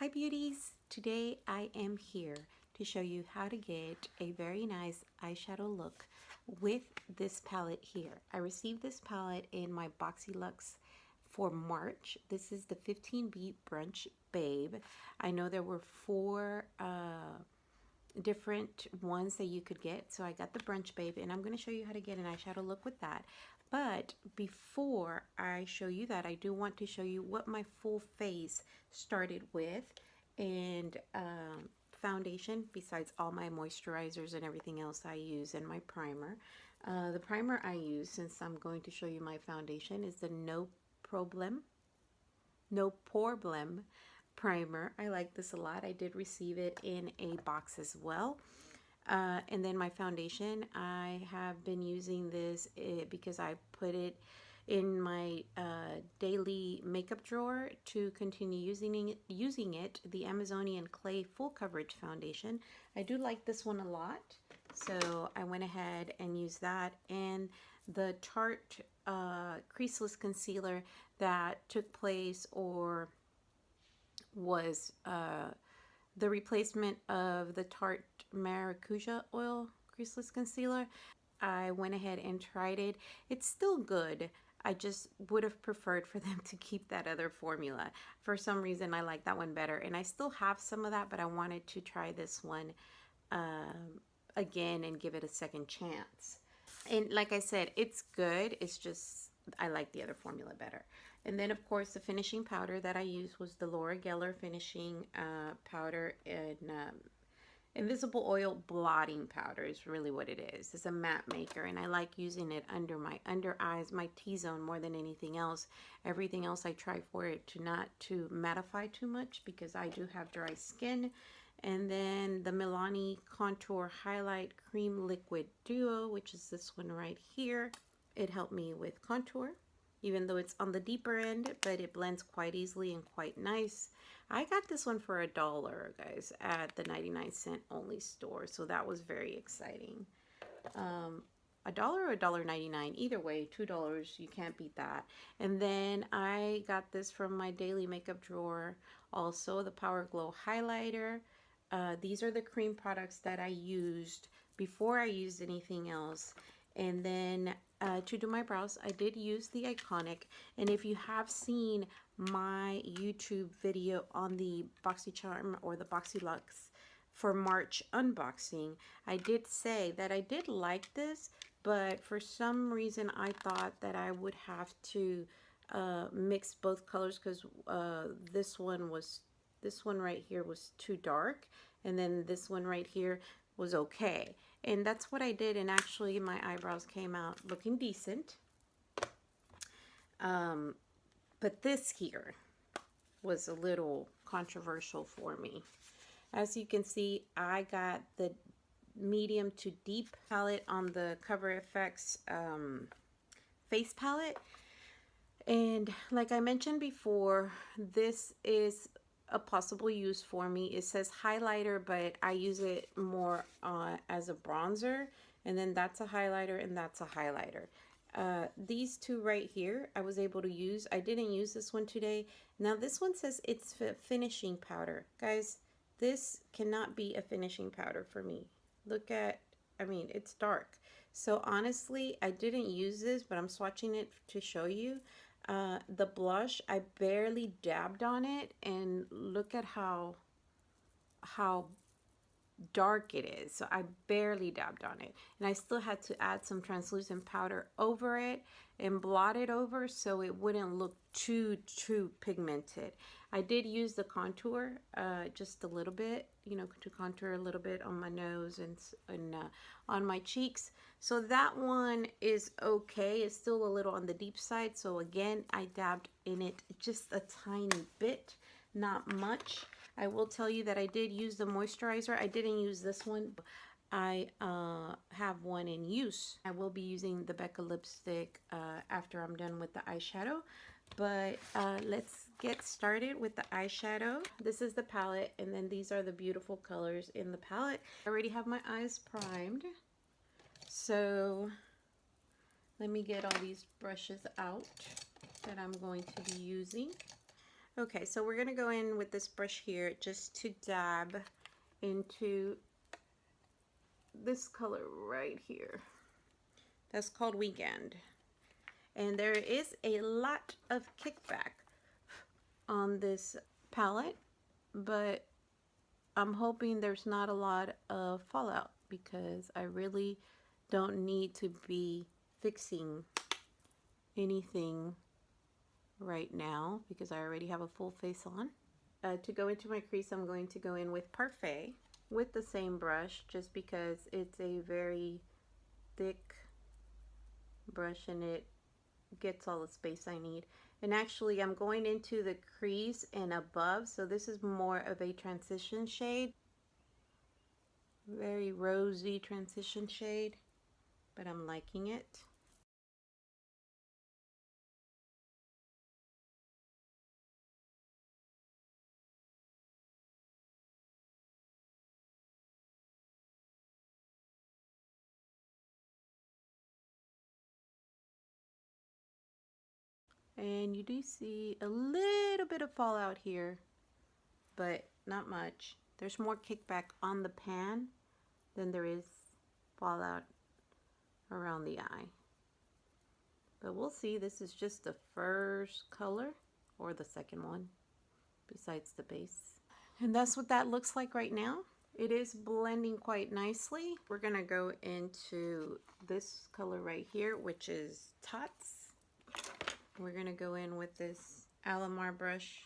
Hi beauties! Today I am here to show you how to get a very nice eyeshadow look with this palette here. I received this palette in my Boxyluxe for March. This is the 15 Beat Brunch Babe. I know there were four different ones that you could get, so I got the Brunch Babe, and I'm going to show you how to get an eyeshadow look with that. But before I show you that, I do want to show you what my full face started with, and foundation, besides all my moisturizers and everything else I use, and my primer. The primer I use, since I'm going to show you my foundation, is the No Problem primer. I like this a lot. I did receive it in a box as well. And then my foundation, I have been using this because I put it in my daily makeup drawer to continue using it, the Amazonian Clay Full Coverage Foundation. I do like this one a lot, so I went ahead and used that. And the Tarte Creaseless Concealer that took place, or was the replacement of the Tarte Maracuja Oil Creaseless Concealer. I went ahead and tried it. It's still good. I just would have preferred for them to keep that other formula. For some reason, I like that one better. And I still have some of that, but I wanted to try this one again and give it a second chance. And like I said, it's good. It's just, I like the other formula better. And then, of course, the finishing powder that I used was the Laura Geller finishing powder, and Invisible Oil Blotting Powder is really what it is. It's a matte maker, and I like using it under my under eyes, my T-zone, more than anything else. Everything else I try for it to not to mattify too much, because I do have dry skin. And then the Milani Contour Highlight Cream Liquid Duo, which is this one right here. It helped me with contour, even though it's on the deeper end, but it blends quite easily and quite nice. I got this one for $1, guys, at the 99-cent only store, so that was very exciting. $1 or $1.99, either way, $2, you can't beat that. And then I got this from my daily makeup drawer, also the Power Glow Highlighter. These are the cream products that I used before I used anything else. And then to do my brows, I did use the Iconic. And if you have seen my YouTube video on the Boxycharm or the Boxyluxe for March unboxing, I did say that I did like this, but for some reason I thought that I would have to mix both colors, because this one right here was too dark, and then this one right here was okay. And that's what I did, and actually my eyebrows came out looking decent. But this here was a little controversial for me. As you can see, I got the medium to deep palette on the Cover FX face palette. And like I mentioned before, this is a possible use for me. It says highlighter, but I use it more as a bronzer, and then that's a highlighter, and that's a highlighter. These two right here I was able to use. I didn't use this one today. Now this one says it's a finishing powder. Guys, this cannot be a finishing powder for me. Look at, I mean, it's dark. So honestly, I didn't use this, but I'm swatching it to show you. The blush, I barely dabbed on it, and look at how dark it is. So I barely dabbed on it, and I still had to add some translucent powder over it and blot it over so it wouldn't look too pigmented. I did use the contour just a little bit, you know, to contour a little bit on my nose and on my cheeks. So that one is okay. It's still a little on the deep side. So again, I dabbed in it just a tiny bit, not much. I will tell you that I did use the moisturizer. I didn't use this one. I have one in use. I will be using the Becca lipstick after I'm done with the eyeshadow. But let's get started with the eyeshadow. This is the palette, and then these are the beautiful colors in the palette. I already have my eyes primed. So let me get all these brushes out that I'm going to be using. Okay, so we're going to go in with this brush here just to dab into this color right here. That's called Weekend. And there is a lot of kickback on this palette, but I'm hoping there's not a lot of fallout because I really don't need to be fixing anything right now because I already have a full face on. To go into my crease, I'm going to go in with Parfait with the same brush just because it's a very thick brush and it gets all the space I need. And actually I'm going into the crease and above, so this is more of a transition shade, very rosy transition shade, but I'm liking it. And you do see a little bit of fallout here, but not much. There's more kickback on the pan than there is fallout around the eye. But we'll see. This is just the first color, or the second one, besides the base. And that's what that looks like right now. It is blending quite nicely. We're going to go into this color right here, which is Tots. We're going to go in with this Alamar brush.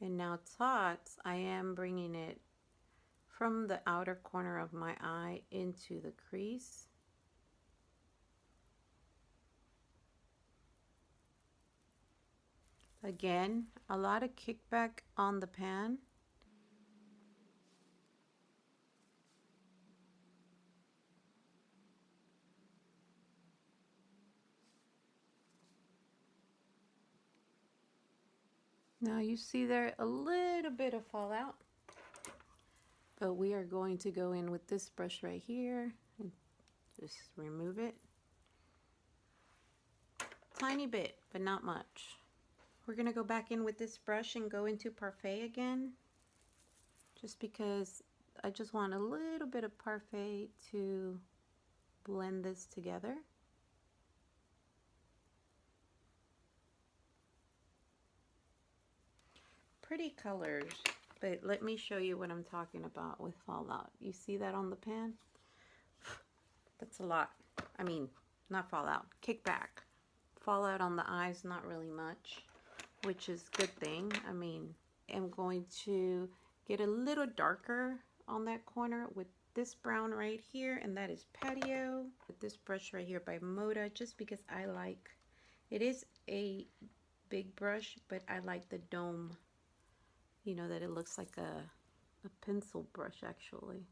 And now Tots, I am bringing it from the outer corner of my eye into the crease. Again, a lot of kickback on the pan. Now you see there a little bit of fallout, but we are going to go in with this brush right here and just remove it. Tiny bit, but not much. We're going to go back in with this brush and go into Parfait again, just because I just want a little bit of Parfait to blend this together. Pretty colors, but let me show you what I'm talking about with fallout. You see that on the pan? That's a lot. I mean, not fallout, kickback. Fallout on the eyes, not really much, which is a good thing. I mean, I'm going to get a little darker on that corner with this brown right here, and that is Patio. With this brush right here by Moda, just because I like, it is a big brush, but I like the dome. You know, that it looks like a pencil brush actually.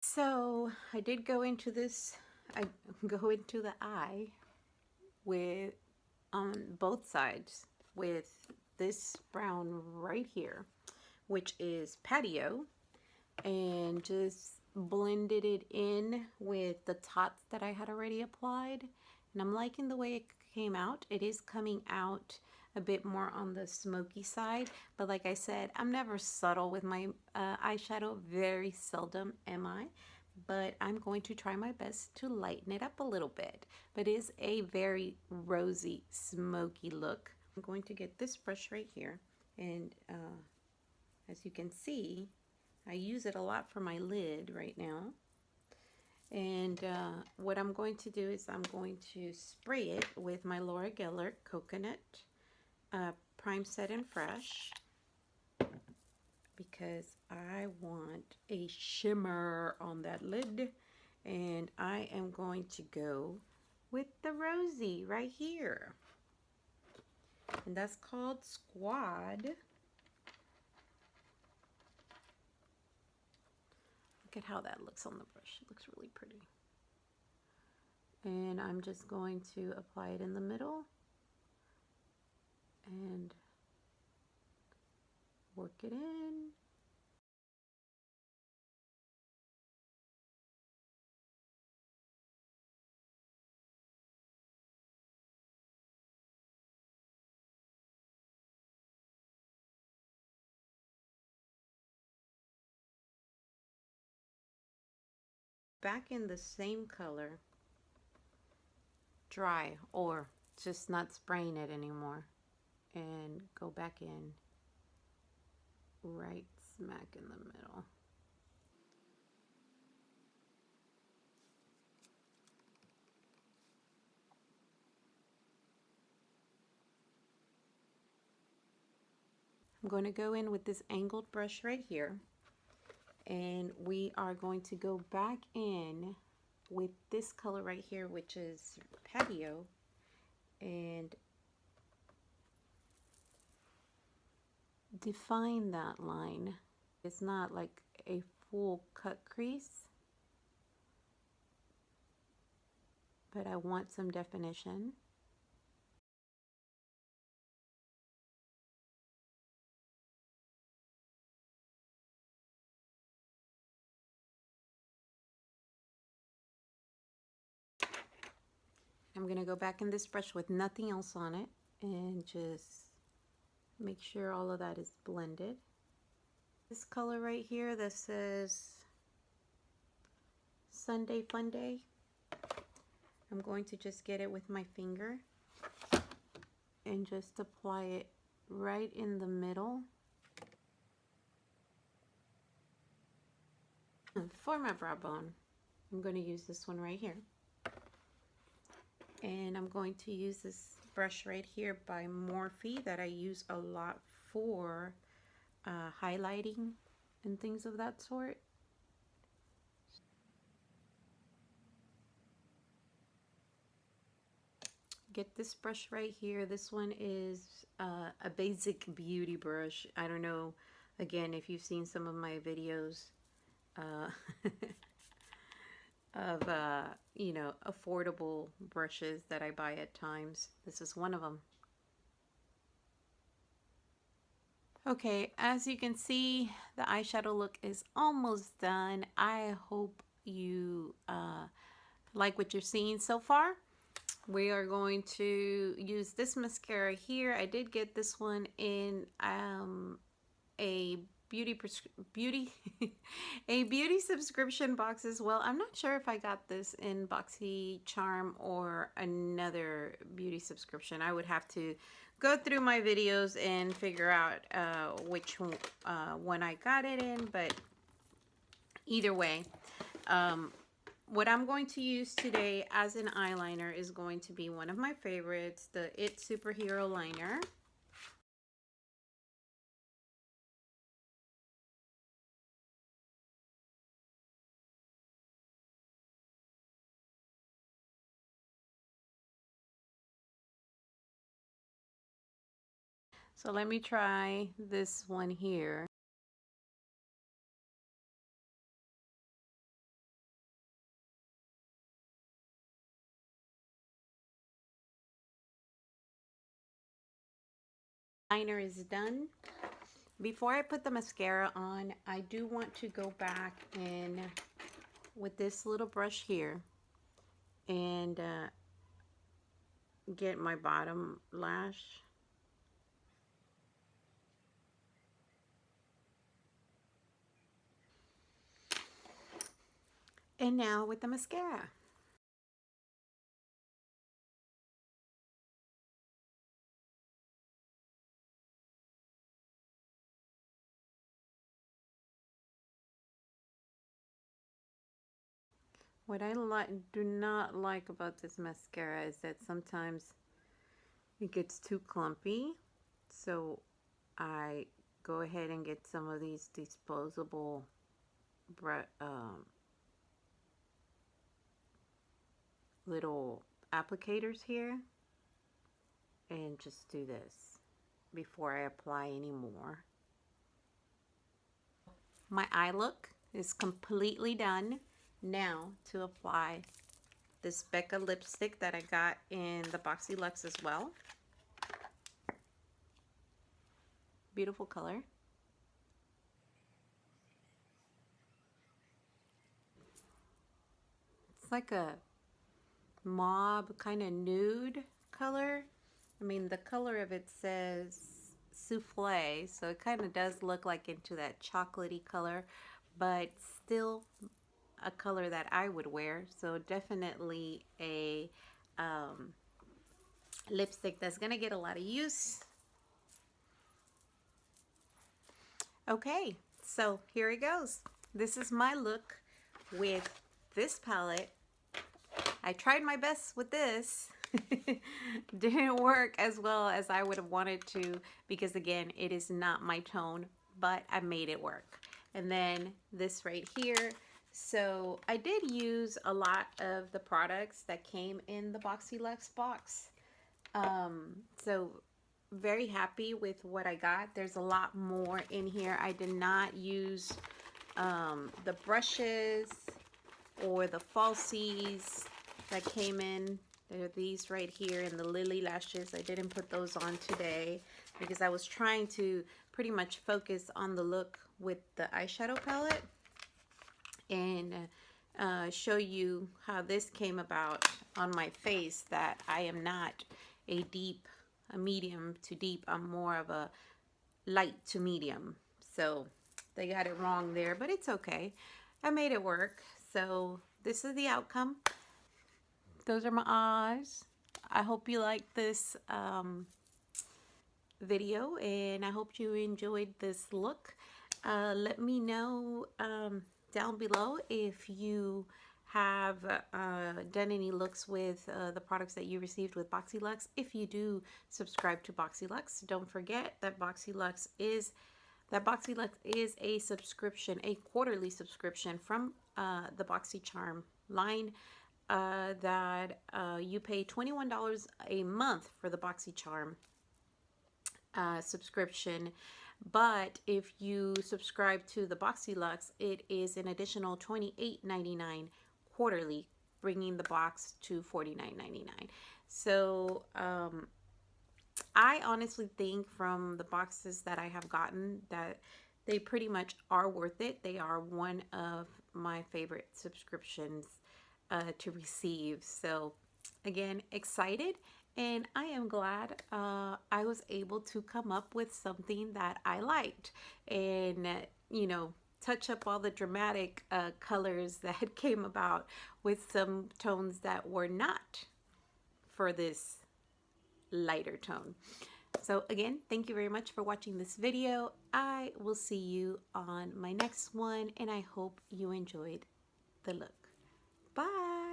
So I did go into this, I go into the eye with on both sides with this brown right here, which is Patio, and just blended it in with the Tots that I had already applied, and I'm liking the way it came out. It is coming out a bit more on the smoky side, but like I said, I'm never subtle with my eyeshadow, very seldom am I, but I'm going to try my best to lighten it up a little bit. But it is a very rosy, smoky look. I'm going to get this brush right here, and as you can see, I use it a lot for my lid right now. And what I'm going to do is I'm going to spray it with my Laura Geller Coconut Prime Set and Fresh, because I want a shimmer on that lid. And I am going to go with the rosy right here. And that's called Squad. Look at how that looks on the brush. It looks really pretty. And I'm just going to apply it in the middle and work it in. Back in the same color, dry, or just not spraying it anymore, and go back in right smack in the middle. I'm going to go in with this angled brush right here, and we are going to go back in with this color right here, which is Patio, and define that line. It's not like a full cut crease, but I want some definition. I'm going to go back in this brush with nothing else on it and just make sure all of that is blended. This color right here that says Sunday Fun Day, I'm going to just get it with my finger and just apply it right in the middle. For my brow bone, I'm going to use this one right here. And I'm going to use this brush right here by Morphe that I use a lot for highlighting and things of that sort. Get this brush right here. This one is a basic beauty brush. I don't know, again, if you've seen some of my videos of you know, affordable brushes that I buy at times. This is one of them. Okay, as you can see, the eyeshadow look is almost done. I hope you like what you're seeing so far. We are going to use this mascara here. I did get this one in a beauty a beauty subscription box as well. I'm not sure if I got this in Boxycharm or another beauty subscription. I would have to go through my videos and figure out which one I got it in, but either way, what I'm going to use today as an eyeliner is going to be one of my favorites, the It Superhero Liner. So let me try this one here. Liner is done. Before I put the mascara on, I do want to go back in with this little brush here and get my bottom lash. And now with the mascara. What I do not like about this mascara is that sometimes it gets too clumpy. So I go ahead and get some of these disposable little applicators here and just do this before I apply any more. My eye look is completely done. Now to apply this Becca lipstick that I got in the Boxyluxe as well. Beautiful color. like a mauve kind of nude color. I mean, the color of it says souffle, so it kind of does look like into that chocolatey color, but still a color that I would wear. So definitely a lipstick that's gonna get a lot of use. Okay, so here it goes. This is my look with this palette. I tried my best with this. Didn't work as well as I would have wanted to, because again, it is not my tone, but I made it work. And then this right here. So I did use a lot of the products that came in the Boxyluxe box. So very happy with what I got. There's a lot more in here. I did not use the brushes or the falsies that came in. There are these right here, and the Lily lashes. I didn't put those on today because I was trying to pretty much focus on the look with the eyeshadow palette and show you how this came about on my face, that I am not a medium to deep. I'm more of a light to medium. So they got it wrong there, but it's okay. I made it work. So this is the outcome. Those are my eyes. I hope you liked this video, and I hope you enjoyed this look. Let me know down below if you have done any looks with the products that you received with Boxyluxe. If you do subscribe to Boxyluxe, don't forget that Boxyluxe is a subscription, a quarterly subscription from the Boxycharm line. That you pay $21 a month for the Boxycharm subscription, but if you subscribe to the Boxyluxe, it is an additional $28.99 quarterly, bringing the box to $49.99. So I honestly think from the boxes that I have gotten that they pretty much are worth it. They are one of my favorite subscriptions to receive. So again, excited, and I am glad I was able to come up with something that I liked, and you know, touch up all the dramatic colors that came about with some tones that were not for this lighter tone. So again, thank you very much for watching this video. I will see you on my next one, and I hope you enjoyed the look. Bye.